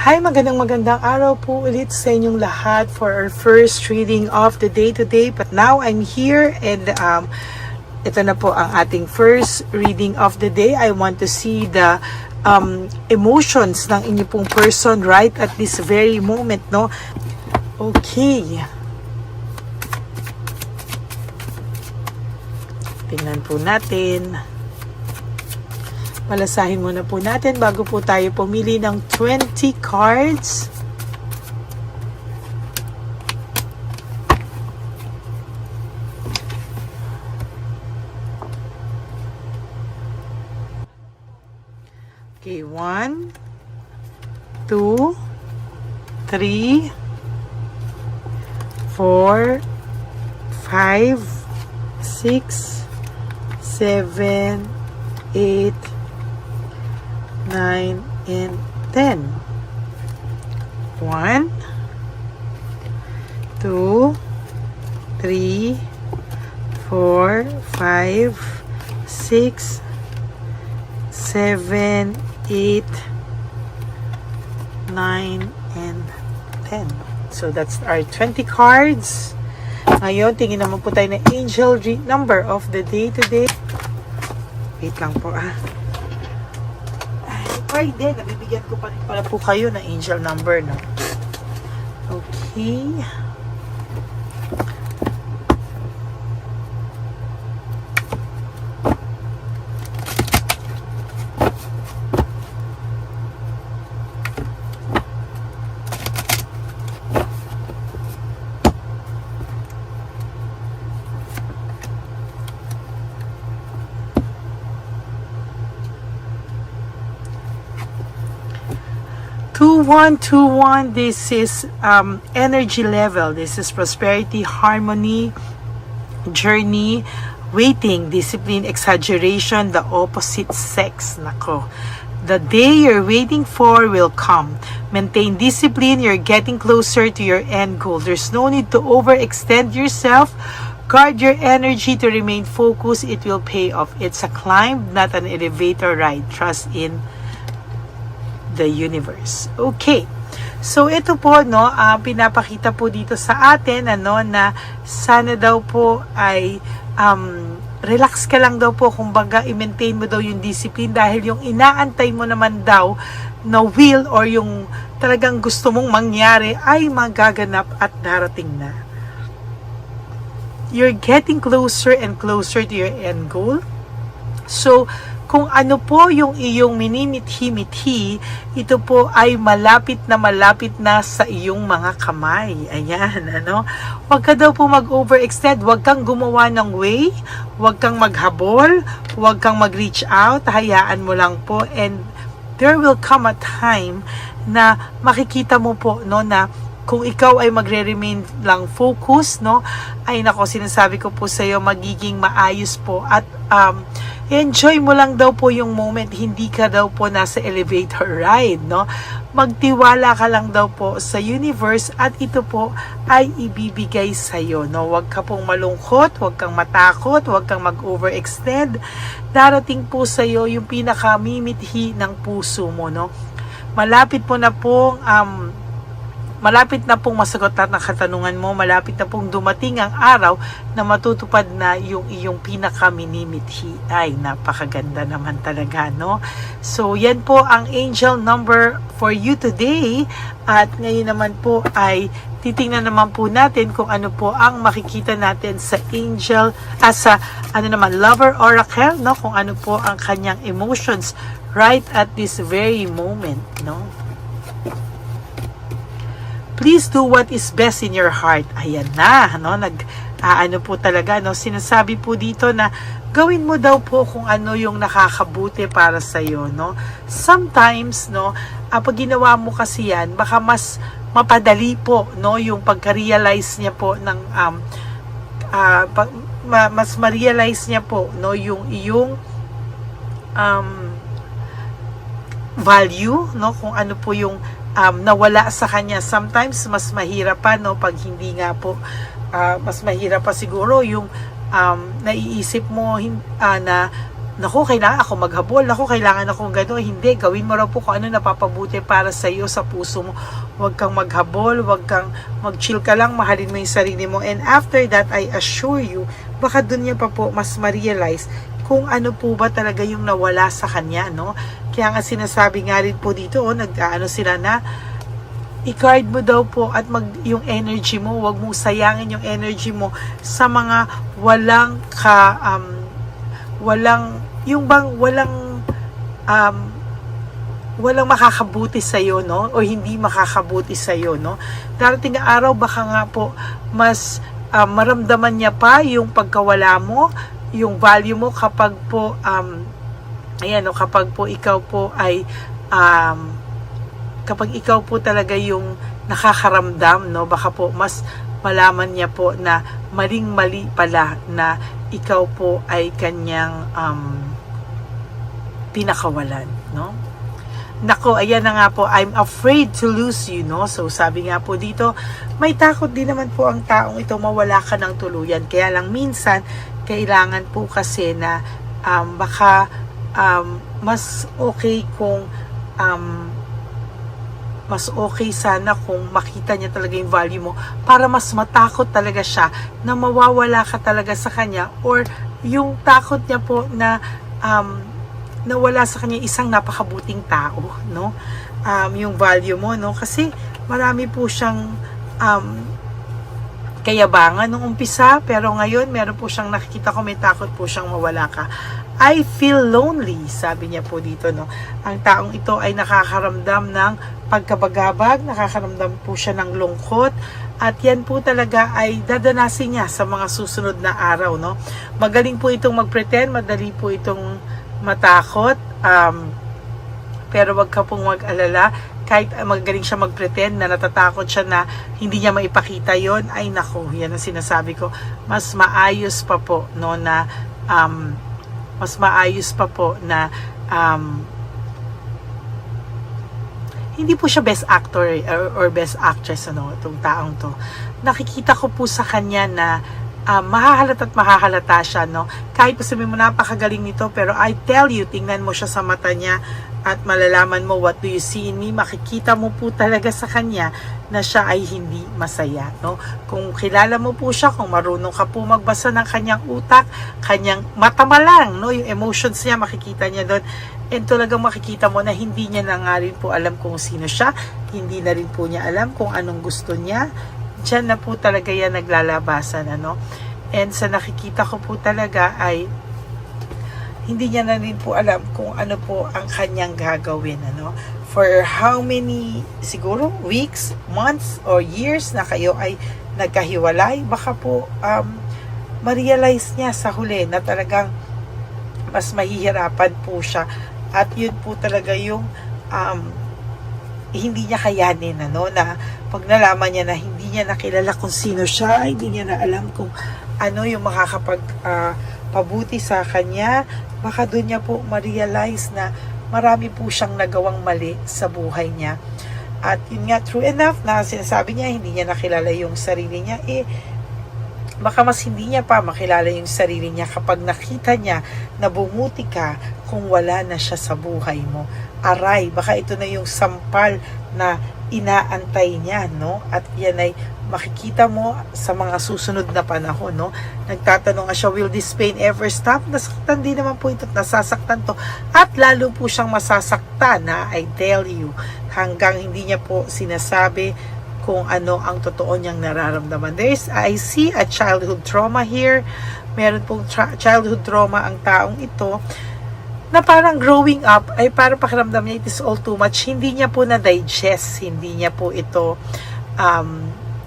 Hi, magandang araw po ulit sa inyong lahat for our first reading of the day today. But now I'm here and ito na po ang ating first reading of the day. I want to see the emotions ng inyo pong person right at this very moment, no? Okay. Tingnan po natin. Malasahin muna po natin bago po tayo pumili ng 20 cards. Okay, 1, 2, 3, 4, 5, 6, 7, 8, 9, and 10. 1, 2, 3, 4, 5, 6, 7, 8, 9, and 10. So that's our 20 cards. Ngayon, tingin naman po tayo na angel number of the day today. Wait lang po Friday, nabibigyan ko pa rin pala po kayo ng angel number, no? Okay. Two, one. This is energy level. This is prosperity, harmony, journey, waiting, discipline, exaggeration, the opposite sex. Nako. The day you're waiting for will come. Maintain discipline. You're getting closer to your end goal. There's no need to overextend yourself. Guard your energy to remain focused. It will pay off. It's a climb, not an elevator ride. Trust in the universe. Okay. So ito po pinapakita po dito sa atin na sana daw po ay relax ka lang daw po, kumbaga i-maintain mo daw yung discipline dahil yung inaantay mo naman daw na will or yung talagang gusto mong mangyari ay magaganap at darating na. You're getting closer and closer to your end goal. So kung ano po yung iyong minimithi-mithi, ito po ay malapit na sa iyong mga kamay. Ayan, Huwag ka daw po mag-overextend, huwag kang gumawa ng way, huwag kang maghabol, huwag kang mag-reach out, hayaan mo lang po. And there will come a time na makikita mo po, na kung ikaw ay magre-remain lang focus, ay nako, sinasabi ko po sa iyo, magiging maayos po at enjoy mo lang daw po yung moment, hindi ka daw po nasa elevator ride, Magtiwala ka lang daw po sa universe at ito po ay ibibigay sa iyo, Huwag ka pong malungkot, huwag kang matakot, huwag kang mag-overextend. Darating po sa iyo yung pinakamimithi ng puso mo, Malapit na pong masagot lahat ng katanungan mo, malapit na pong dumating ang araw na matutupad na yung iyong pinaka-minimithi. Ay, napakaganda naman talaga, So, yan po ang angel number for you today. At ngayon naman po ay titingnan naman po natin kung ano po ang makikita natin sa angel, sa lover oracle, kung ano po ang kanyang emotions right at this very moment, Please do what is best in your heart. Ayan na, po talaga, sinasabi po dito na gawin mo daw po kung ano yung nakakabuti para sa iyo, Sometimes, pag ginawa mo kasi yan, baka mas mapadali po, yung pagka-realize niya po ng mas ma-realize niya po, yung iyong value, kung ano po yung nawala sa kanya. Sometimes mas mahirap pa pag hindi nga po mas mahirap pa siguro yung naiisip mo na naku, kailangan ako maghabol, naku, kailangan ako gano'n. Hindi, gawin mo raw po kung ano napapabuti para sa iyo, sa puso mo. Huwag kang maghabol, huwag kang mag-chill ka lang, mahalin mo yung sarili mo. And after that, I assure you, baka dun niya pa po mas ma-realize kung ano po ba talaga yung nawala sa kanya, no? Kaya nga sinasabi nga rin po dito, nag-ano sila na, i-guard mo daw po at yung energy mo, huwag mong sayangin yung energy mo sa mga walang walang makakabuti sa iyo, no, o hindi makakabuti sa iyo, no. Darating ang araw baka nga po mas maramdaman niya pa yung pagkawala mo, yung value mo kapag po kapag po ikaw po ay kapag ikaw po talaga yung nakakaramdam, no, baka po mas malaman niya po na maling-mali pala na ikaw po ay kanyang pinakawalan, no? Nako, ayan na nga po, I'm afraid to lose you, no? So, sabi nga po dito, may takot din naman po ang taong ito mawala ka ng tuluyan. Kaya lang minsan, kailangan po kasi na baka mas okay kung mas okay sana kung makita niya talaga yung value mo para mas matakot talaga siya na mawawala ka talaga sa kanya, or yung takot niya po na nawala sa kanya isang napakabuting tao, no? Yung value mo, no? Kasi marami po siyang kayabangan nung umpisa, pero ngayon meron po siyang nakikita ko may takot po siyang mawala ka. I feel lonely, sabi niya po dito, no? Ang taong ito ay nakakaramdam ng pagkabagabag, nakakaramdam po siya ng lungkot, at yan po talaga ay dadanasin niya sa mga susunod na araw, no? Magaling po itong mag-pretend, madali po itong matakot, pero wag ka pong mag-alala, kahit magaling siya mag-pretend na natatakot siya na hindi niya maipakita yon, ay nako, yan ang sinasabi ko, mas maayos pa po, no, na hindi po siya best actor or best actress, ano, itong taong to. Nakikita ko po sa kanya na mahahalata siya, no? Kahit po sabihin mo napakagaling nito, pero I tell you, tingnan mo siya sa mata niya at malalaman mo, what do you see in me? Makikita mo po talaga sa kanya na siya ay hindi masaya, no? Kung kilala mo po siya, kung marunong ka po magbasa ng kanyang utak, kanyang mata lang, no? Yung emotions niya, makikita niya doon. And talagang makikita mo na hindi niya na nga rin po alam kung sino siya, hindi na rin po niya alam kung anong gusto niya. Diyan na po talaga yan naglalabasan, ano? And sa nakikita ko po talaga ay hindi niya na rin po alam kung ano po ang kanyang gagawin, ano? For how many, siguro, weeks, months, or years na kayo ay nagkahiwalay, baka po ma-realize niya sa huli na talagang mas mahihirapan po siya. At yun po talaga yung hindi niya kayanin, ano, na pag nalaman niya na hindi niya nakilala kung sino siya, hindi niya na alam kung ano yung pabuti sa kanya, baka doon niya po ma-realize na marami po siyang nagawang mali sa buhay niya. At yun nga, true enough na sinasabi niya, hindi niya nakilala yung sarili niya, baka mas hindi niya pa makilala yung sarili niya kapag nakita niya na bumuti ka kung wala na siya sa buhay mo. Aray, baka ito na yung sampal na inaantay niya, no? At yan ay makikita mo sa mga susunod na panahon, no? Nagtatanong nga siya, will this pain ever stop? Nasaktan din naman po ito, nasasaktan to. At lalo po siyang masasaktan, ha? I tell you, hanggang hindi niya po sinasabi kung ano ang totoo niyang nararamdaman. I see a childhood trauma here. Meron pong childhood trauma ang taong ito, na parang growing up, ay parang pakiramdam niya, it is all too much. Hindi niya po na-digest, hindi niya po ito,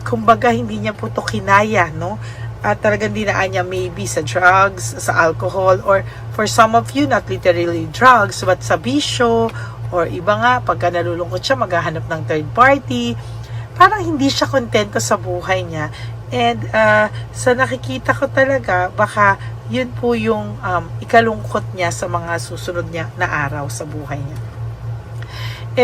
kumbaga, hindi niya po ito kinaya, no? At talagang dinaan niya maybe sa drugs, sa alcohol, or for some of you, not literally drugs, but sa bisyo, or iba nga, pagka nalulungkot siya, maghahanap ng third party. Parang hindi siya kontento sa buhay niya. And sa nakikita ko talaga, baka yun po yung ikalungkot niya sa mga susunod niya na araw sa buhay niya.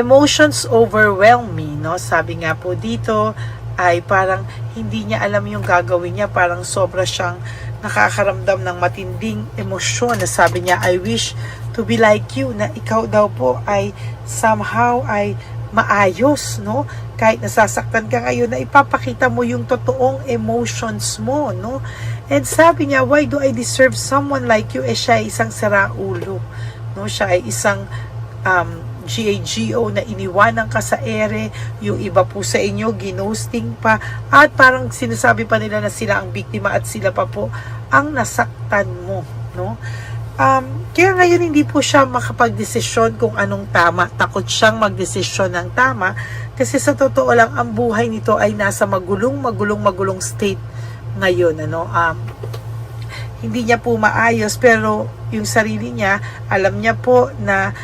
Emotions overwhelm me, no? Sabi nga po dito ay parang hindi niya alam yung gagawin niya, parang sobra siyang nakakaramdam ng matinding emosyon na sabi niya, I wish to be like you, na ikaw daw po ay somehow ay maayos, no? Kahit nasasaktan ka ngayon, na ipapakita mo yung totoong emotions mo, no? And sabi niya, why do I deserve someone like you? Siya ay isang saraulo, no? Siya ay isang GAGO na iniwanan ka sa ere, yung iba po sa inyo ginosting pa, at parang sinasabi pa nila na sila ang biktima at sila pa po ang nasaktan mo, no? Kaya ngayon hindi po siya makapagdesisyon kung anong tama. Takot siyang magdesisyon ng tama kasi sa totoo lang ang buhay nito ay nasa magulong state ngayon, ano? Hindi niya po maayos, pero yung sarili niya, alam niya po na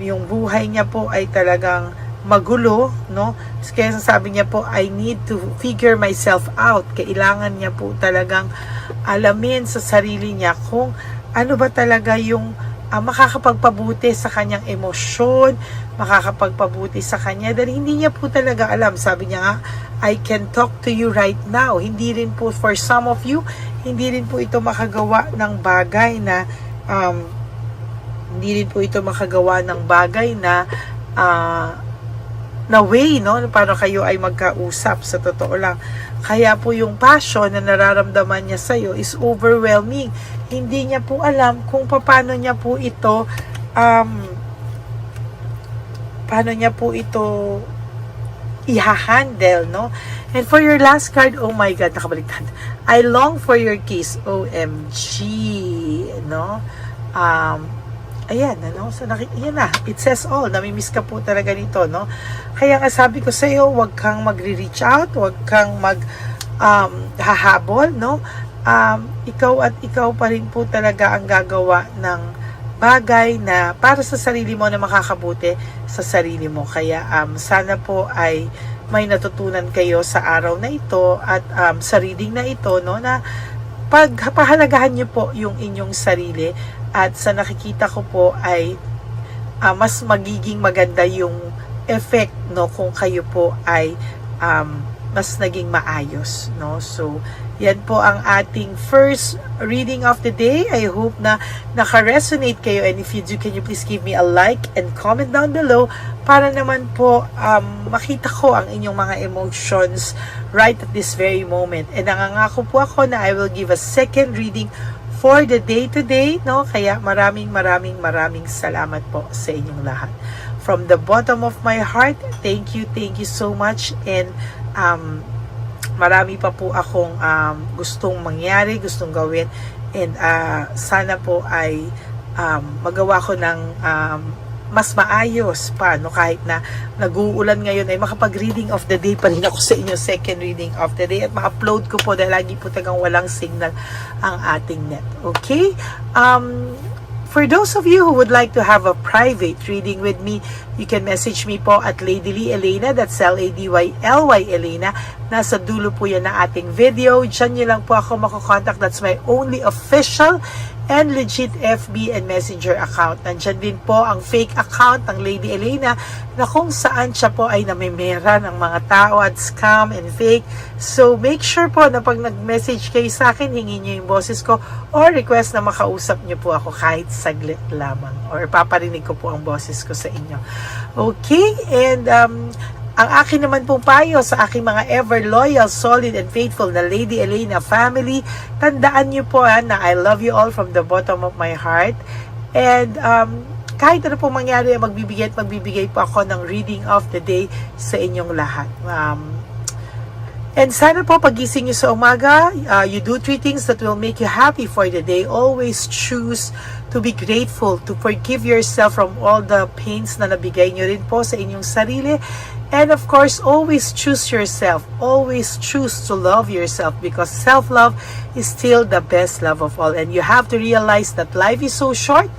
yung buhay niya po ay talagang magulo, no? Kaya sabi niya po, I need to figure myself out. Kailangan niya po talagang alamin sa sarili niya kung ano ba talaga yung makakapagpabuti sa kanyang emosyon, makakapagpabuti sa kanya, dahil hindi niya po talaga alam. Sabi niya nga, I can talk to you right now. Hindi rin po for some of you, hindi rin po ito makagawa ng bagay na na way, no, para kayo ay magkausap. Sa totoo lang, kaya po yung passion na nararamdaman niya sa'yo is overwhelming. Hindi niya po alam kung paano niya po ito i-handle, no? And for your last card, oh my God, nakabaliktad. I long for your kiss. OMG, no? Ayan, ano? So, yan na. It says all. Namimiss ka po talaga nito, no? Kaya nga sabi ko sa iyo, huwag kang magre-reach out, huwag kang hahabol, no? Ikaw at ikaw pa rin po talaga ang gagawa ng bagay na para sa sarili mo na makakabuti sa sarili mo. Kaya sana po ay may natutunan kayo sa araw na ito at sa reading na ito, no, na pagpahalagahan niyo po yung inyong sarili, at sa nakikita ko po ay mas magiging maganda yung effect, no, kung kayo po ay mas naging maayos, no? So yan po ang ating first reading of the day. I hope na naka-resonate kayo, and if you do, can you please give me a like and comment down below para naman po makita ko ang inyong mga emotions right at this very moment. And nangangako po ako na I will give a second reading for the day today, no? Kaya maraming salamat po sa inyong lahat. From the bottom of my heart, thank you so much, and marami pa po akong gustong mangyari, gustong gawin, and sana po ay magawa ko ng mas maayos pa, no? Kahit na nag-uulan ngayon, ay makapag-reading of the day pa rin ako sa inyo, second reading of the day, at ma-upload ko po dahil lagi po tagang walang signal ang ating net. Okay? For those of you who would like to have a private reading with me, you can message me po at Lady Lee Elena, that's LadyLy Elena. Nasa dulo po yan na ating video. Diyan nyo lang po ako makokontak. That's my only official and legit FB and Messenger account. Nandyan din po ang fake account ng Lady Elena na kung saan siya po ay namimera ng mga tao at scam and fake. So make sure po na pag nag-message kayo sa akin, hingin nyo yung boses ko or request na makausap nyo po ako kahit saglit lamang, or paparinig ko po ang boses ko sa inyo. Okay, and ang akin naman pong payo sa aking mga ever loyal, solid, and faithful na Lady Elena family, tandaan niyo po na I love you all from the bottom of my heart. And kahit ano pong mangyari, magbibigay po ako ng reading of the day sa inyong lahat. And sana po pagising niyo sa umaga, you do 3 things that will make you happy for the day. Always choose to be grateful, to forgive yourself from all the pains na nabigay niyo rin po sa inyong sarili. And of course, always choose yourself. Always choose to love yourself, because self-love is still the best love of all. And you have to realize that life is so short.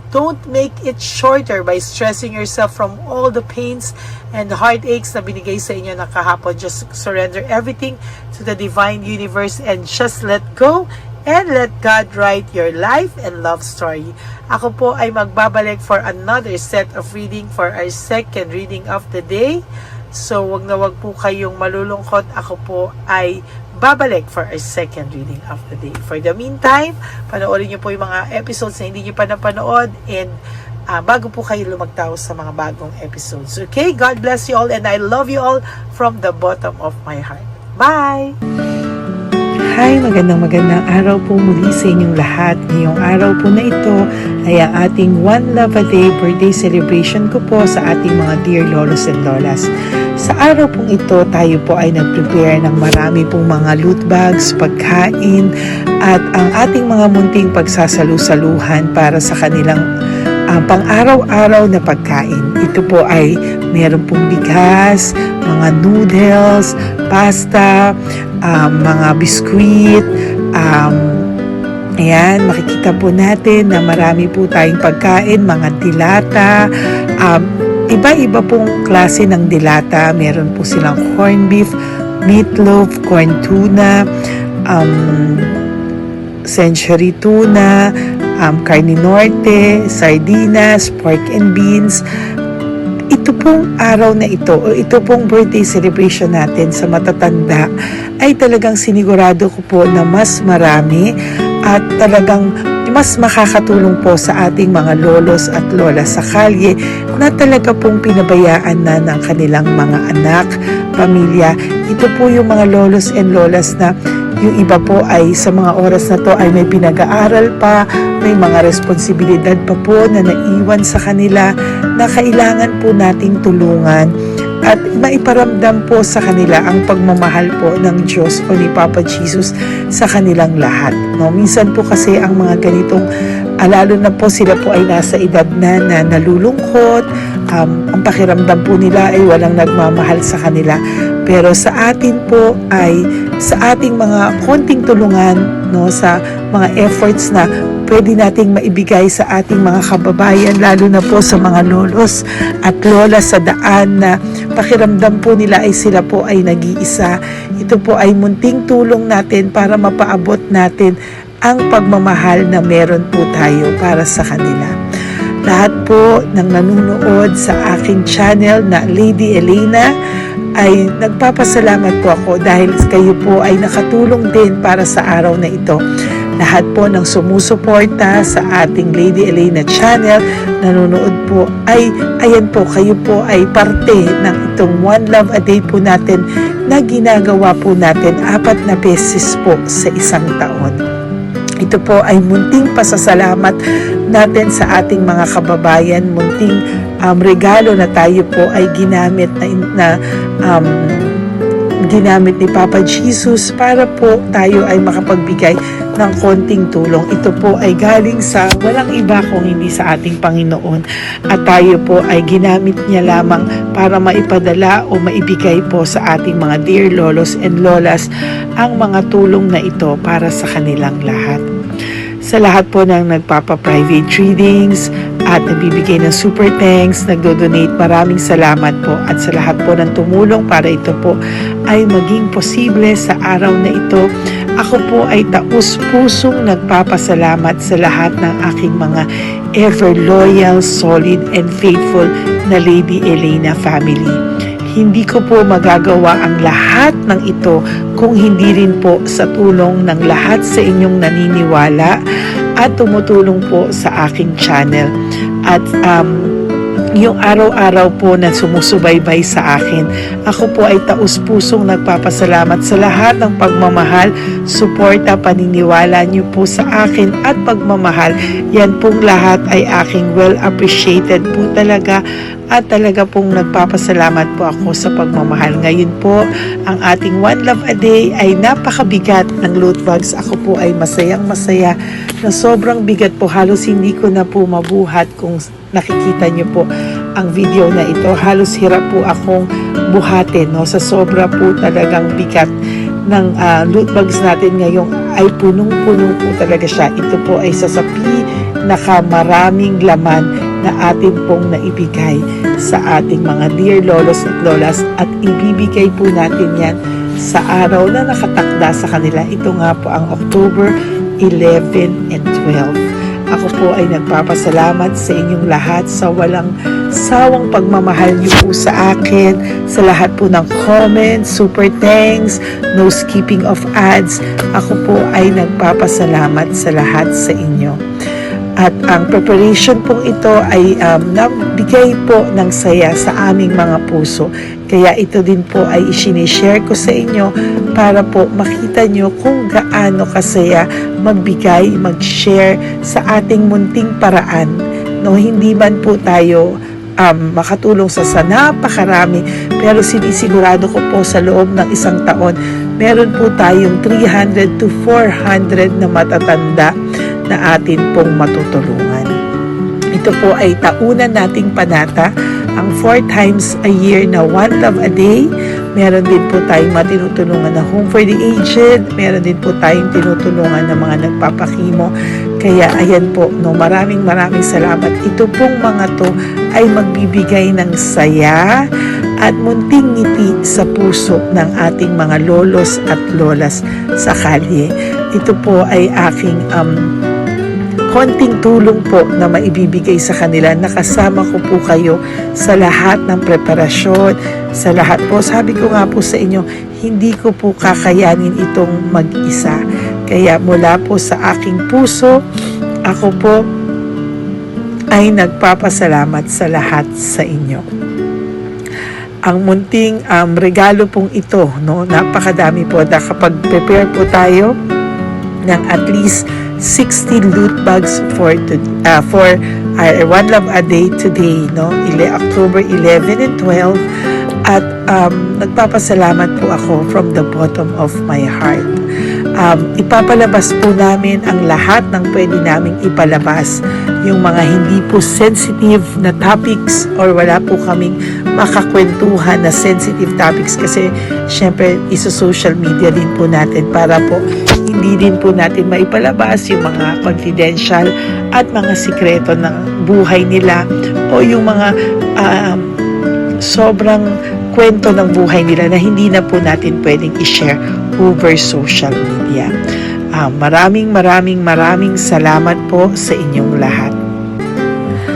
Don't make it shorter by stressing yourself from all the pains and heartaches na binigay sa inyo na kahapon. Just surrender everything to the divine universe and just let go. And let God write your life and love story. Ako po ay magbabalik for another set of reading for our second reading of the day. So, wag na wag po kayong malulungkot. Ako po ay babalik for our second reading of the day. For the meantime, panoorin niyo po yung mga episodes na hindi niyo pa napanood, and bago po kayo lumagtaw sa mga bagong episodes. Okay? God bless you all, and I love you all from the bottom of my heart. Bye! Hi, magandang araw po muli sa inyong lahat. Ngayong araw po na ito ay ang ating One Love a Day birthday celebration ko po sa ating mga dear lolos and lolas. Sa araw pong ito, tayo po ay nag-prepare ng marami pong mga loot bags, pagkain, at ang ating mga munting pagsasalu-saluhan para sa kanilang pang-araw-araw na pagkain. Ito po ay meron pong bigas, mga noodles, pasta, mga biskuit, ayan, makikita po natin na marami po tayong pagkain, mga dilata, iba-iba pong klase ng dilata. Meron po silang corned beef, meatloaf, corn tuna, century tuna, carne norte, sardinas, pork and beans. Ito pong araw na ito, o ito pong birthday celebration natin sa matatanda, ay talagang sinigurado ko po na mas marami at talagang mas makakatulong po sa ating mga lolos at lola sa kalye na talaga pong pinabayaan na ng kanilang mga anak, pamilya. Ito po yung mga lolos and lolas na yung iba po ay sa mga oras na to ay may pinag-aaral pa, may mga responsibilidad pa po na naiwan sa kanila na kailangan po nating tulungan at maiparamdam po sa kanila ang pagmamahal po ng Diyos o ni Papa Jesus sa kanilang lahat. No? Minsan po kasi ang mga ganitong, lalo na po sila po ay nasa edad na nalulungkot, ang pakiramdam po nila ay walang nagmamahal sa kanila. Pero sa atin po ay sa ating mga konting tulungan, no, sa mga efforts na pwede nating maibigay sa ating mga kababayan, lalo na po sa mga lolos at lola sa daan na pakiramdam po nila ay sila po ay nag-iisa. Ito po ay munting tulong natin para mapaabot natin ang pagmamahal na meron po tayo para sa kanila. Lahat po ng nanonood sa aking channel na Lady Elena ay nagpapasalamat po ako dahil kayo po ay nakatulong din para sa araw na ito. Lahat po ng sumusuporta sa ating Lady Elena channel, nanonood po, ay ayan po, kayo po ay parte ng itong One Love a Day po natin na ginagawa po natin 4 na beses po sa isang taon. Ito po ay munting pasasalamat natin sa ating mga kababayan, munting regalo na tayo po ay ginamit ginamit ni Papa Jesus para po tayo ay makapagbigay ng konting tulong. Ito po ay galing sa walang iba kung hindi sa ating Panginoon, at tayo po ay ginamit niya lamang para maipadala o maibigay po sa ating mga dear lolos and lolas ang mga tulong na ito para sa kanilang lahat. Sa lahat po ng nagpapa-private readings at nagbibigay ng super thanks, nagdo-donate, maraming salamat po, at sa lahat po ng tumulong para ito po ay maging posible sa araw na ito. Ako po ay taus-pusong nagpapasalamat sa lahat ng aking mga ever loyal, solid, and faithful na Lady Elena family. Hindi ko po magagawa ang lahat ng ito kung hindi rin po sa tulong ng lahat sa inyong naniniwala at tumutulong po sa aking channel. At yung araw-araw po na sumusubaybay sa akin, ako po ay taus-pusong nagpapasalamat sa lahat ng pagmamahal, suporta, paniniwala niyo po sa akin at pagmamahal. Yan pong lahat ay aking well appreciated po talaga, at talaga pong nagpapasalamat po ako sa pagmamahal. Ngayon po, ang ating One Love a Day ay napakabigat ng loot bags. Ako po ay masayang-masaya na sobrang bigat po. Halos hindi ko na po mabuhat. Kung nakikita niyo po ang video na ito, halos hirap po akong buhatin, no? Sa sobra po talagang bigat ng loot bags natin ngayong ay punong-puno po talaga siya. Ito po ay sasapi na maraming laman na atin pong naibigay sa ating mga dear lolos at lolas, at ibibigay po natin yan sa araw na nakatakda sa kanila. Ito nga po ang October 11 and 12. Ako po ay nagpapasalamat sa inyong lahat sa walang sawang pagmamahal niyo po sa akin, sa lahat po ng comments, super thanks, no skipping of ads. Ako po ay nagpapasalamat sa lahat sa inyo. At ang preparation pong ito ay nabigay po ng saya sa aming mga puso. Kaya ito din po ay isinishare ko sa inyo para po makita nyo kung gaano kasaya magbigay, mag-share sa ating munting paraan. No, hindi man po tayo makatulong sa napakarami, pero sinisigurado ko po sa loob ng isang taon, meron po tayong 300 to 400 na matatanda na atin pong matutulungan. Ito po ay taunan nating panata, ang 4 times a year na One Love a Day. Meron din po tayong matinutulungan na Home for the Aged. Meron din po tayong tinutulungan ng mga nagpapakimo. Kaya ayan po, no, maraming salamat. Ito pong mga to ay magbibigay ng saya at munting ngiti sa puso ng ating mga lolos at lolas sa kalye. Ito po ay aking konting tulong po na maibibigay sa kanila. Nakasama ko po kayo sa lahat ng preparasyon, sa lahat po. Sabi ko nga po sa inyo, hindi ko po kakayanin itong mag-isa. Kaya mula po sa aking puso, ako po ay nagpapasalamat sa lahat sa inyo. Ang munting regalo pong ito, no, napakadami po na kapag prepare po tayo ng at least 60 loot bags for One Love a Day today, no? October 11 and 12. At nagpapasalamat po ako from the bottom of my heart. Ipapalabas po namin ang lahat ng pwede naming ipalabas. Yung mga hindi po sensitive na topics or wala po kaming makakwentuhan na sensitive topics kasi syempre isa-social media din po natin para po hindi din po natin maipalabas yung mga confidential at mga sikreto ng buhay nila o yung mga sobrang kwento ng buhay nila na hindi na po natin pwedeng i-share over social media. Maraming salamat po sa inyong lahat.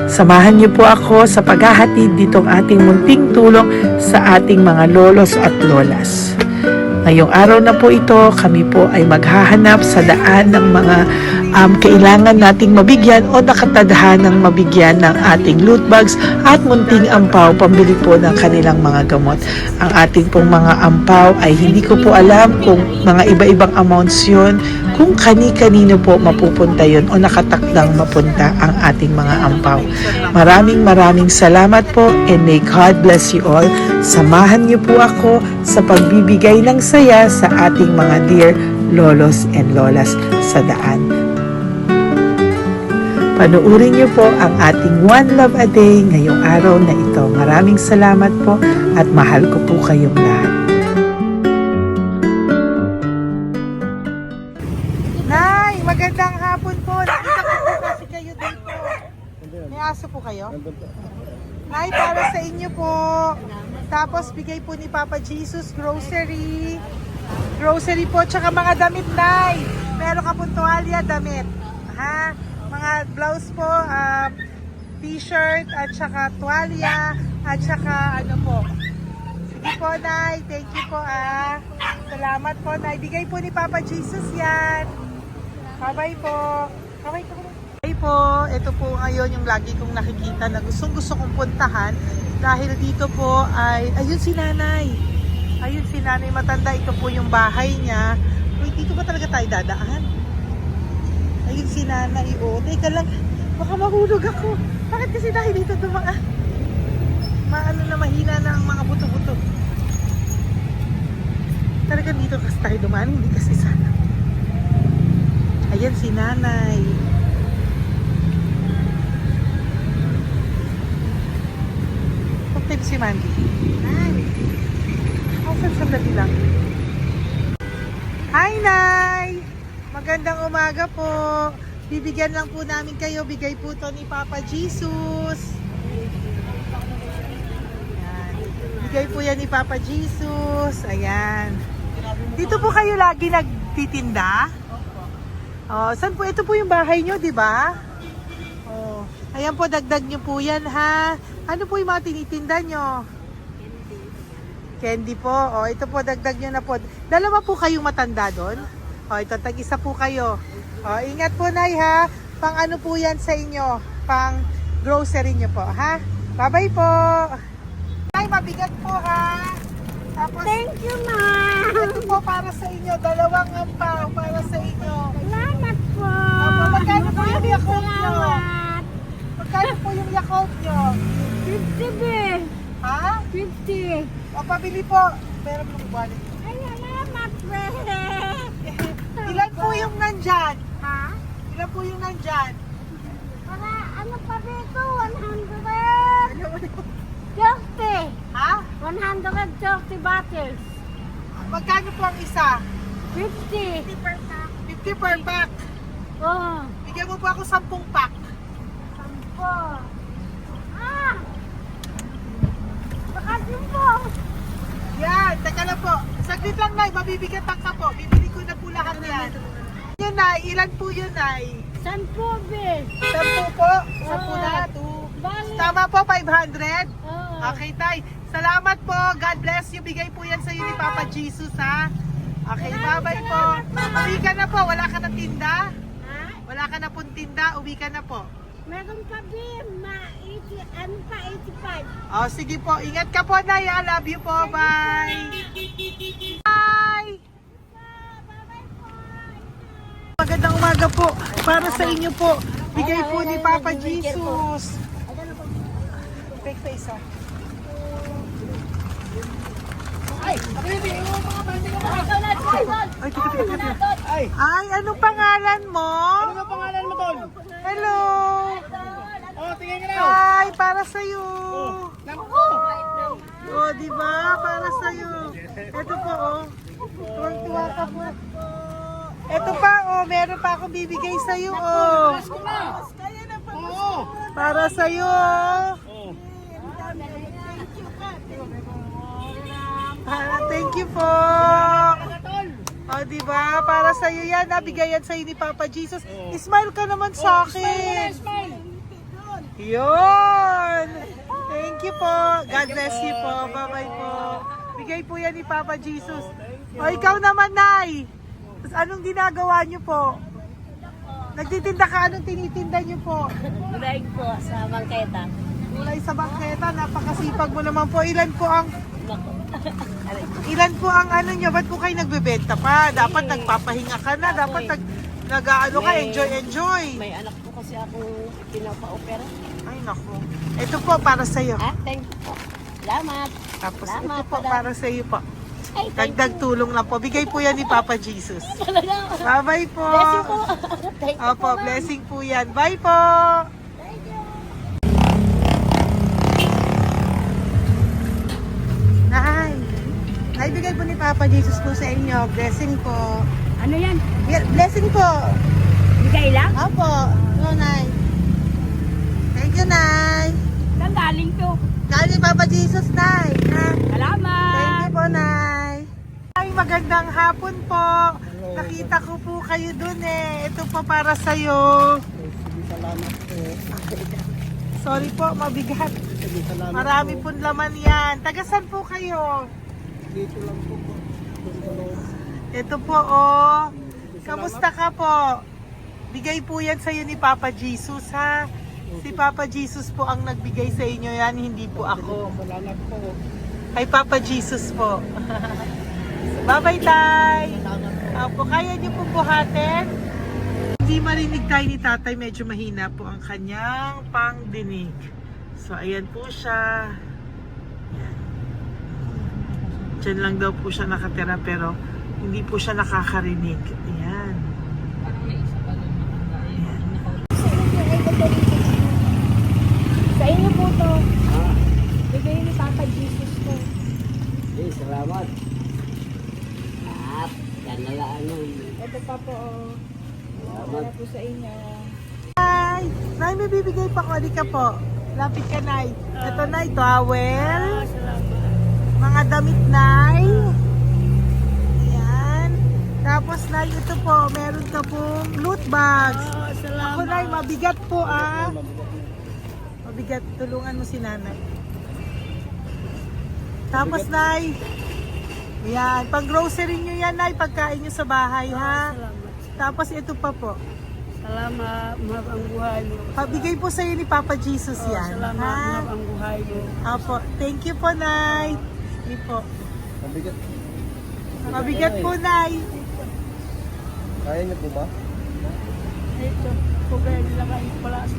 Samahan niyo po ako sa paghahatid ditong ating munting tulong sa ating mga lolos at lolas. Ngayong araw na po ito, kami po ay maghahanap sa daan ng mga kailangan nating mabigyan o nakatadhanang mabigyan ng ating loot bags at munting ampaw pambili po ng kanilang mga gamot. Ang ating pong mga ampaw ay hindi ko po alam kung mga iba-ibang amounts yun, kung kani-kanino po mapupunta yun o nakatakdang mapunta ang ating mga ampaw. Maraming salamat po and may God bless you all. Samahan niyo po ako sa pagbibigay ng saya sa ating mga dear lolos and lolas sa daan. Panuurin niyo po ang ating One Love a Day ngayong araw na ito. Maraming salamat po at mahal ko po kayong lahat. Nay, magandang hapon po. Nakita ko po kasi kayo dito. May aso po kayo? Nay, para sa inyo po. Tapos bigay po ni Papa Jesus grocery. Grocery po, tsaka mga damit, Nay. Meron ka pong tuwalya, damit. Ha? Mga blouse po, t-shirt, at saka tuwalya, at saka ano po. Sige po, Nay. Thank you po, Salamat po, Nay. Bigay po ni Papa Jesus yan. Bye-bye po. Okay po. Bye po. Ito po ngayon yung lagi kong nakikita na gusto kong puntahan. Dahil dito po ay, ayun si Nanay. Ayun si Nanay matanda. Ito po yung bahay niya. Uy, dito ba talaga tayo dadaan? Ayun si Nanay. O, teka lang. Baka mahulog ako. Bakit kasi dahil dito dumaan? Maano na mahina na ang mga buto-buto. Talagang dito kasi tayo dumaan. Hindi kasi sana. Ayan si Nanay. Pagtip si Mandy. Hi. Sandali lang. Hi, Nay! Magandang umaga po. Bibigyan lang po namin kayo. Bigay po to ni Papa Jesus. Ayan. Bigay po yan ni Papa Jesus. Ayan. Dito po kayo lagi nagtitinda? Oh, saan po? Ito po yung bahay nyo, di ba? Ayan po, dagdag nyo po yan, ha? Ano po yung mga tinitinda nyo? Candy po. O, ito po, dagdag nyo na po. Dalawa po kayong matanda doon? O, ito, tag-isa po kayo. O, ingat po, Nay, ha? Pang ano po yan sa inyo? Pang grocery nyo po, ha? Bye-bye po. Nay, mabigat po, ha? Tapos, Thank you, ma. ito po para sa inyo. Dalawang ampaw para sa inyo. Salamat po. Opo, magkano po yung Yakult nyo? Salamat. Magkano po yung Yakult nyo? 50 be. Ha? 50. O, pabili po. Meron pong wallet. Ay, salamat, be. Ilan po yung nandyan? Ha? Ilan po yung nandyan? Para ano pa dito? 130. Ha? 130 bottles. Magkano po ang isa? 50. 50 per pack. Oh. Bigyan mo po ako 10 pack. Sampo. Ah! Bakasyon po. Yan, teka lang po. Saglit lang, Nay. Mabibigatan ka po. Bibili ko na po lahat yan. Yan, Nay. Ilan po yun, Nay? Sampo, be. 10 po. 10 na. 2. Bali. Tama po, 500. Oh. Okay, Tay. Salamat po. God bless you. Bigay po yan sa iyo ni Papa Jesus, ha? Okay, bye-bye po. Uwi ka na po. Wala ka na tinda? Ha? Wala ka na pong tinda. Uwi ka na po. Meron pa, be. Ano pa, 85. Oh, sige po. Ingat ka po, Nay. I love you po. Bye. Bye. Magandang umaga po. Para sa inyo po. Bigay po ni Papa Jesus. Fake face, ha? Ay, teka. Ay, anong pangalan mo? Ano pangalan mo, Tol? Hello. Oh, tingin ka na. Ay, para sa'yo. Naku! Oh, di ba? Para sa'yo. Ito po, oh. Tuwang-tuwa ka po. Ito pa, oh. Meron pa akong bibigay sa'yo, oh. Pasko na! Oo! Para sa'yo, oh. Oh. Thank you po. Tol! Oh, di ba? Para sa'yo yan. Nabigay yan sa'yo ni Papa Jesus. Smile ka naman sa akin. Smile! Yun! Thank you po. God bless you po. Bye-bye po. Bigay po yan ni Papa Jesus. O, ikaw naman, Nay. Anong ginagawa niyo po? Nagtitinda ka? Anong tinitinda niyo po? Gulay po sa bangketa. Gulay sa bangketa. Napakasipag mo naman po. Ilan po ang ano niyo? Ba't po kayo nagbebenta pa? Dapat nagpapahinga ka na. Dapat nag-ano ka, enjoy. May anak po kasi akong pinapa-opera. Ay, naku. Ito po para sa'yo. Ah, thank you po. Salamat. Tapos Salamat, ito po Padre. para sa iyo po. Ay, thank Dagdag tulong lang po. Bigay po yan ni Papa Jesus. Talaga. Bye-bye po. Bless you po. Thank you Opo, po. blessing po yan. Bye po. Thank you. Nay. Nay, bigay po ni Papa Jesus po sa inyo. Blessing po. Ano yan? Blessing po. Bigay lang? Opo. No, Nay. Thank you, Nay. Saan galing to? Dahil ni Papa Jesus, Nay. Ha? Salamat. Thank you po, Nay. Ay, magandang hapon po. Nakita ko po kayo dun eh. Ito po para sa'yo. Salamat po. Sorry po, mabigat. Salamat Marami pong laman yan. Tagasan po kayo? Dito lang po po. Ito po, oh. Kamusta ka po? Bigay po yan sa'yo ni Papa Jesus, ha? Si Papa Jesus po ang nagbigay sa inyo yan, hindi po ako. Salamat po. Kay Papa Jesus po. Bye-bye, Tay. Opo, kaya niyo po buhatin? Hindi marinig tayo ni Tatay, medyo mahina po ang kanyang pangdinig. So, ayan po siya. Ayan. Diyan lang daw po siya nakatira pero hindi po siya nakakarinig. Ayan. Sa inyo po to. Ah, Bigay ni Papa Jesus to. salamat. At, kanalaan nun. Ito pa po. Salamat. po sa inyo. Nay, Nay, may bibigay pa ko. Di ka po. Lapit ka, Nay. Ito, Nay, towel. Mga damit, Nay. Ayan. Tapos, Nay, ito po. Meron ka pong loot bags. Ako, Nay, mabigat po, ah. Pabigat, tulungan mo si nanay. Tapos, Nay. Yan, pang grocery nyo yan, Nay. Pagkain nyo sa bahay, ha? Salamat. Tapos, ito pa po. Salamat, mahal ang buhay mo. Pabigay po sa'yo ni Papa Jesus yan. Salamat, ha? mahal ang buhay mo. Apo, thank you po, Nay. Sige po. Mabigat. Mabigat po, Nay. Kaya niyo po ba? Ito, kugay nilagay pala sa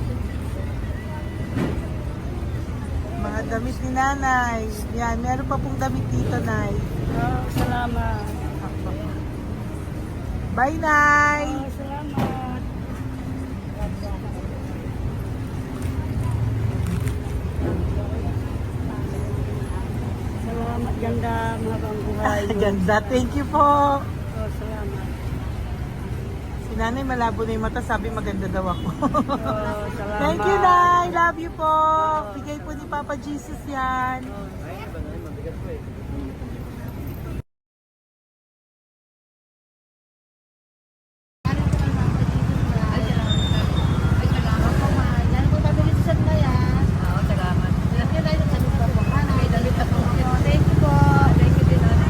Mga damit ni Nanay. Yan, meron pa pong damit dito, Nay. salamat. Apo. Bye, Nay. Salamat. Salamat, ganda, mahal ang buhay mo. Ganda. Thank you po. Salamat. Si Nanay malabo na yung mata. Sabi maganda daw ako. Salamat. Thank you, Nay. Love you po. Bigay po ni Papa Jesus yan. Mabigat po eh.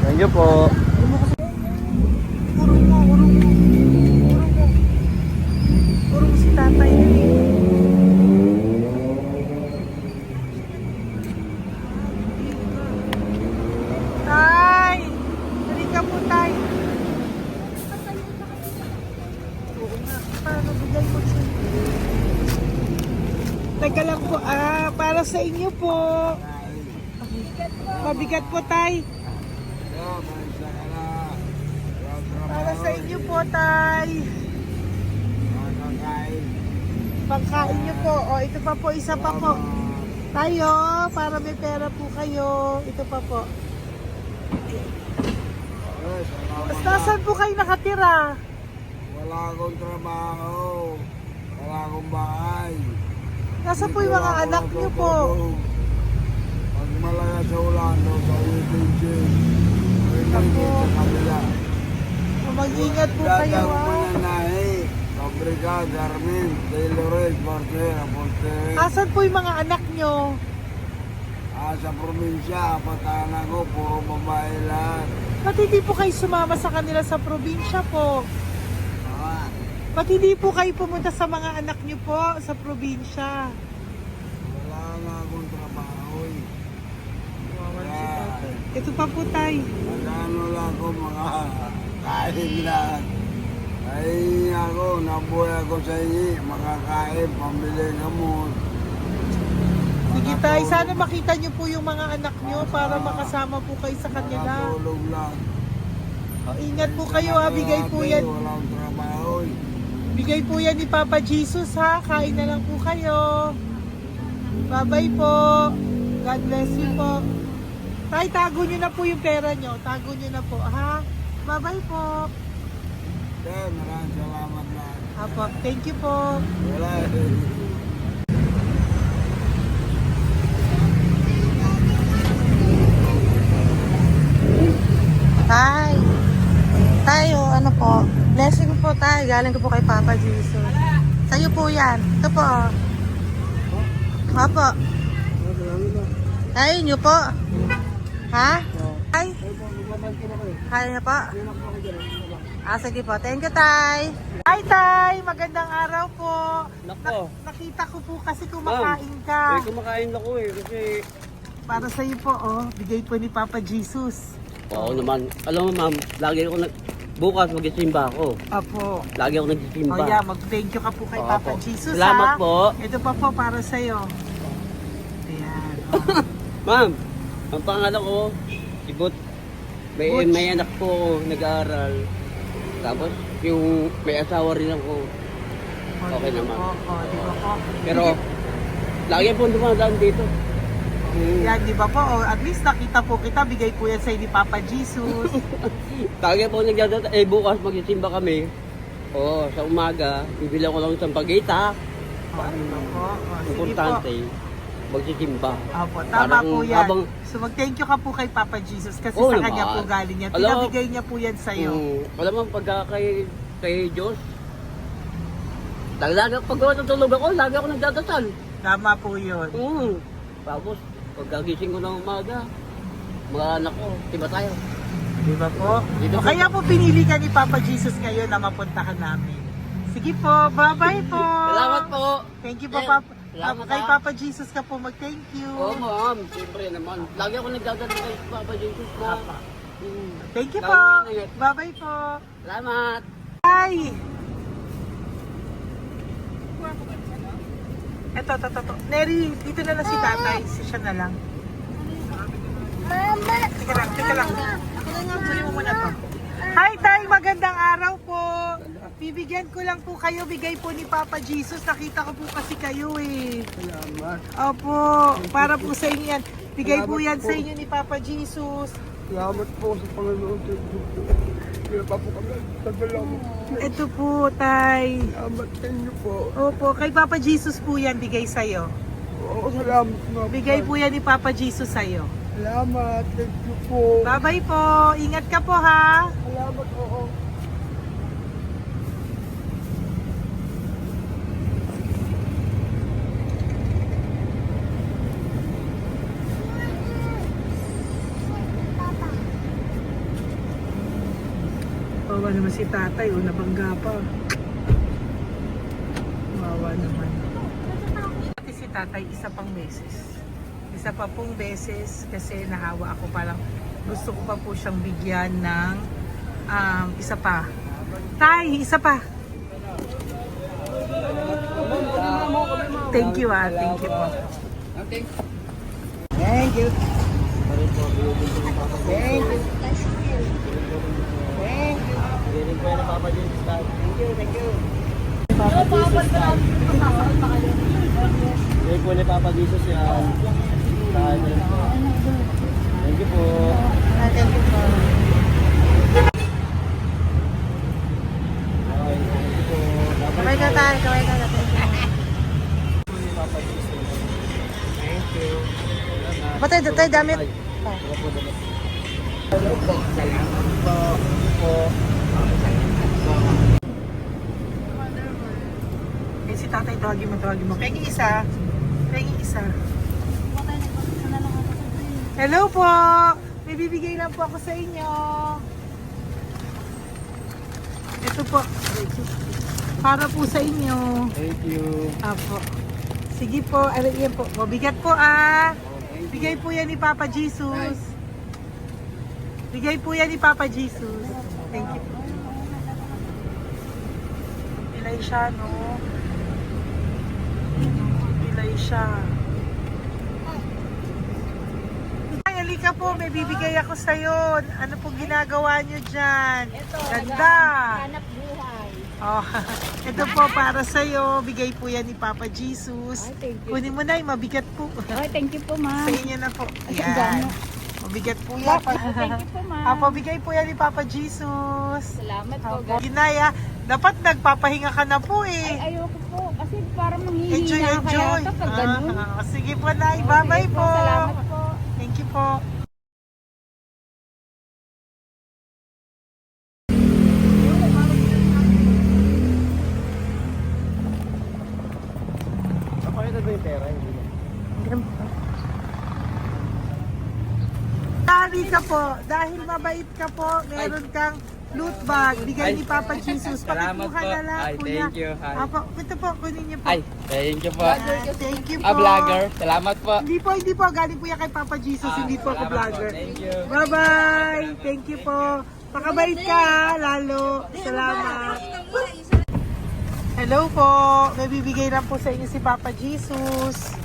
Thank you po. Urong mo, urong mo. Urong mo. Urong si tatay. Tay! Halika po, Tay. Oo nga. Paano bigay mo siya? Teka lang po. Para sa inyo po. Mabigat po, Tay. Para sa inyo po, Tay. Pagkain nyo po. O, ito pa po, isa pa po. Tayo, para may pera po kayo. Ito pa po. Nasaan po kayo nakatira? Wala akong trabaho. Wala akong bahay. Nasaan po yung mga anak nyo po? Pag malaya sa Ulano, sa UTG. Ako. Sa kabila. Mag-ingat po kayo, Dadang ha? mananahi. Fabrika, Garmin, Taylorist, Barcera, Portere. Nasaan po yung mga anak nyo? Sa probinsya, patanan ko, puro babae lahat. Ba't hindi po kayo sumama sa kanila sa probinsya po? Ah, Ba't hindi po kayo pumunta sa mga anak nyo po sa probinsya? wala nga akong trabaho eh. Ito pa po, Tay. Magkano lang ako mga kain lang. Ay ako, nabuhay ako sa inyo, makakain, pambili gamot. Sige, Tay. Sana makita nyo po yung mga anak nyo para makasama po kayo sa kanila. Makatulog lang. O, ingat po kayo, ha? Bigay po yan. Wala akong trabaho eh. Bigay po yan ni Papa Jesus, ha? Kain na lang po kayo. Bye-bye po. God bless you po. Tay, tago nyo na po yung pera nyo. Tago nyo na po, ha? Bye-bye po. Maraming salamat na. Apo, thank you po. Wala eh. Tay. Tayo, ano po? Blessing po tayo. Galing ko po kay Papa Jesus. Sa'yo po yan. Ito po. Apo. Tayo nyo po. Ha? Tay? Kaya niyo po? Sige po. Thank you, Tay. Hi, Tay. Magandang araw po. Nako, Nakita ko po kasi kumakain ka. kumakain ako eh kasi Para sa'yo po, oh. Bigay po ni Papa Jesus. oo naman. Alam mo ma'am, lagi ako bukas magsisimba ako. Apo. Lagi ako nagsisimba. Oh, yeah. Mag-thank you ka po kay Opo. Papa Jesus, Salamat ha? po. Ito pa po para sa'yo. Ayan. Oh. Ma'am, ang pangalan ko, si Butch. May, Butch. may anak ko nag-aaral. Tapos yung may asawa rin ako. Okay di ba naman. po? Oh, di ba po? Pero lagi po dumadaan dito. Yan, di ba po? Oh, at least nakita po kita. Bigay po yan sa'yo ni Papa Jesus. Lagi po nagdadaan. Bukas magsisimba kami. Oo, sa umaga, bibili ko lang isang pagita. Oh, di ba po? Oh, sige po. Importante, magsisimba. Opo, tama Parang po yan. habang- So mag-thank you ka po kay Papa Jesus kasi Oo sa kanya naman. po galing yan. Alam mo- Pinabigay niya po yan sa'yo. Alam mo, pagka kay Diyos, lagi pag natutulog ako, lagi ako nagdadasal. Tama po yun. Tapos, pagkagising ko ng umaga, mga anak ko, tiba tayo. Di ba po? Dito O po. kaya po pinili ka ni Papa Jesus ngayon na mapuntahan namin. Sige po, bye-bye po. Salamat po. Thank you po, Eh, Papa. salamat, Kay ha. Papa Jesus ka po mag-thank you. Oo, ma'am. Siyempre naman. Lagi ako nagdadala kay Papa Jesus na. Papa. Thank you Lagi po. ingat. Bye-bye po. Salamat. Bye. Eto. Neri, dito na lang si tatay. Siya na lang. Mama! Teka lang. Kunin mo muna to. Hi, Tay! Magandang araw po. Bibigyan ko lang po kayo. Bigay po ni Papa Jesus. Nakita ko po kasi kayo eh. Salamat. Opo, para po sa inyo yan. Bigay po yan sa inyo ni Papa Jesus. Salamat po sa Panginoon. Kaya pa po kami. Salamat. Ito po, Tay. Salamat sa inyo po. Opo, kay Papa Jesus po yan. Bigay sa'yo. Oo, salamat po. Bigay po yan ni Papa Jesus sa'yo. Salamat. Thank you po. Bye-bye po. Ingat ka po ha. Salamat po. Wawa naman si tatay, o nabangga pa. Wawa naman. Pati si tatay, isa pang beses. Isa pa pong beses kasi nahawa ako, parang gusto ko pa po siyang bigyan ng isa pa. Tay, isa pa. Thank you thank you po. Thank you. Thank you. Galing po yan ang Papa Jesus. Thank you. Galing po ni Papa Jesus yan. Thank you po. Thank you po. Okay, thank you po. Kamay ka tayo, kamay ka natin. Papa Jesus. Thank you. Patay, tayo damit. Eh, si tatay, tawagin mo. Pengi isa. Hello po! May bibigay lang po ako sa inyo. Ito po. Para po sa inyo. Thank you. Apo. Sige po, yan po. Mabigat po Bigay po yan ni Papa Jesus. Bigay po yan ni Papa Jesus. Thank you. Pilay siya, no? Pilay siya. Ay, halika po. May bibigay ako sa'yo. Ano po ginagawa nyo dyan? Ganda. Hanap buhay. Oh, ito po para sa'yo. Bigay po yan ni Papa Jesus. Ay, thank you. Kunin mo na, mabigat po. Ay, thank you po, ma'am. Sa inyo na po. Ay, Ayan. gano. Mabigat po yan. Thank you po, ma'am. Apo, bigay po yan ni Papa Jesus. Salamat po, Apo, God. Ginaya, dapat nagpapahinga ka na po eh. Ay, ayoko po. Kasi parang Enjoy. manghihina kaya kapag ganun. Sige po, Nay. Oh, Bye-bye sige po. Salamat po. Thank you po. Napakita ba yung pera? Tari ka po. Dahil mabait ka po, meron kang loot bag. Bigay ni Papa Jesus. Salamat Pakikuha po. na lang, Ay, kuya. thank you. Ay. Apo, ito po, kunin niyo po. Ay, thank you po. Thank you po. Vlogger. Salamat po. Hindi po. Galing po yan kay Papa Jesus. Hindi po ako Salamat vlogger. Thank you. Bye-bye. Thank you po. Pakabait ka, lalo. Salamat. Hello po. May bibigay lang po sa inyo si Papa Jesus.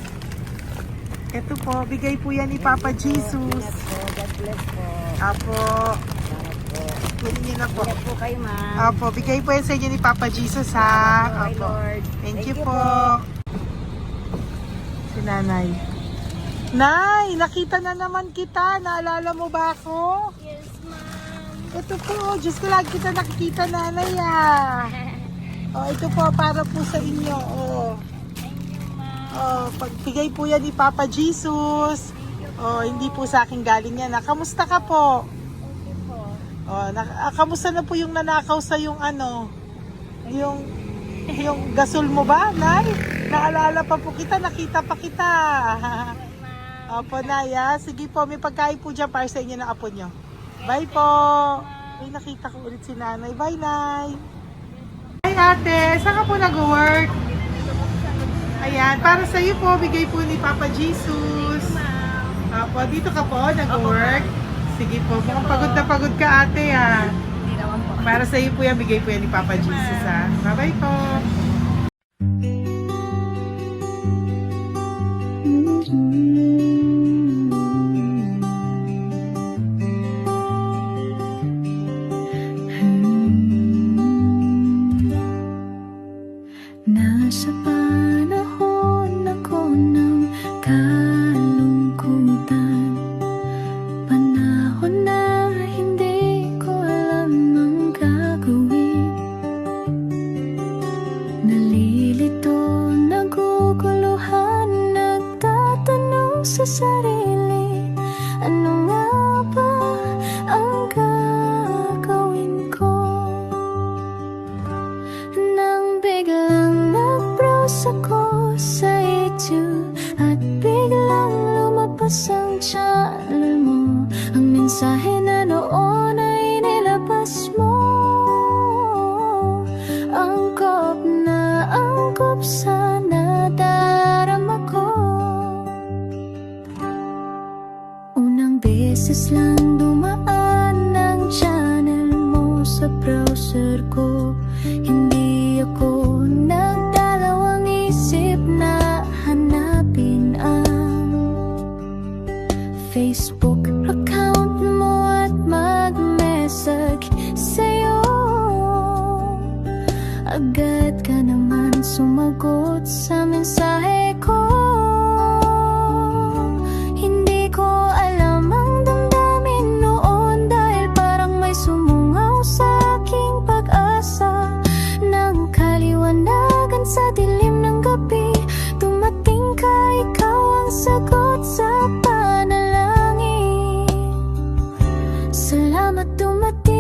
Ito po, bigay po yan ni Papa Jesus. God bless po. Apo. Kunin niyo na po. Ingat po kayo, ma'am. Apo, bigay po yan sa inyo ni Papa Jesus ha. Okay, Apo. Lord. Thank you po. Si Nanay. Nay, nakita na naman kita. Naalala mo ba ako? Yes, ma'am. Ito po, Diyos ko lagi kita nakikita, Nanay Oh, ito po para po sa inyo. Oh. Thank you, ma'am. Oh, pagbigay po yan ni Papa Jesus. Oh, hindi po sa akin galing yan. Kamusta ka po? Thank you po. Oh, kamusta na po yung nanakaw sa yung ano? Yung gasol mo ba, Nay? Naalala pa po kita, nakita pa kita. Opo, Naya. Sige po, may pagkain po dyan para sa inyo ng apo nyo. Bye po. Ay, nakita ko ulit si Nanay. Bye, Nay. Hi, ate. Saan ka po nag-work? Ayan, para sa iyo po, bigay po ni Papa Jesus. Opo, dito ka po, nag-work. Sige po, mukhang pagod na pagod ka, ate, ha. Para sa iyo po yan, bigay po yan ni Papa Jesus, ha. Bye-bye po. Nasa panahon ako ng kalungkutan, panahon na hindi ko alam ang gagawin. Nalilito, naguguluhan, nagtatanong sa sarili, ano nga ba ang gagawin ko? Nang biglang nag-browse ako sa YouTube at biglang lumabas ang channel mo, ang mensahe na noon ay nilabas mo. Angkop sa nadarama ko. Unang beses lang dumaan ang channel mo sa browser ko. Hindi ako nagdalawang isip na hanapin ang Facebook account mo at mag-message sa'yo. Agad ka naman sumagot sa mensahe ko. Hindi ko alam ang damdamin noon, dahil parang may sumungaw sa aking pag-asa. Nang kaliwanagan sa dilim ng gabi, dumating ka, ikaw ang sagot sa panalangin. Salamat dumating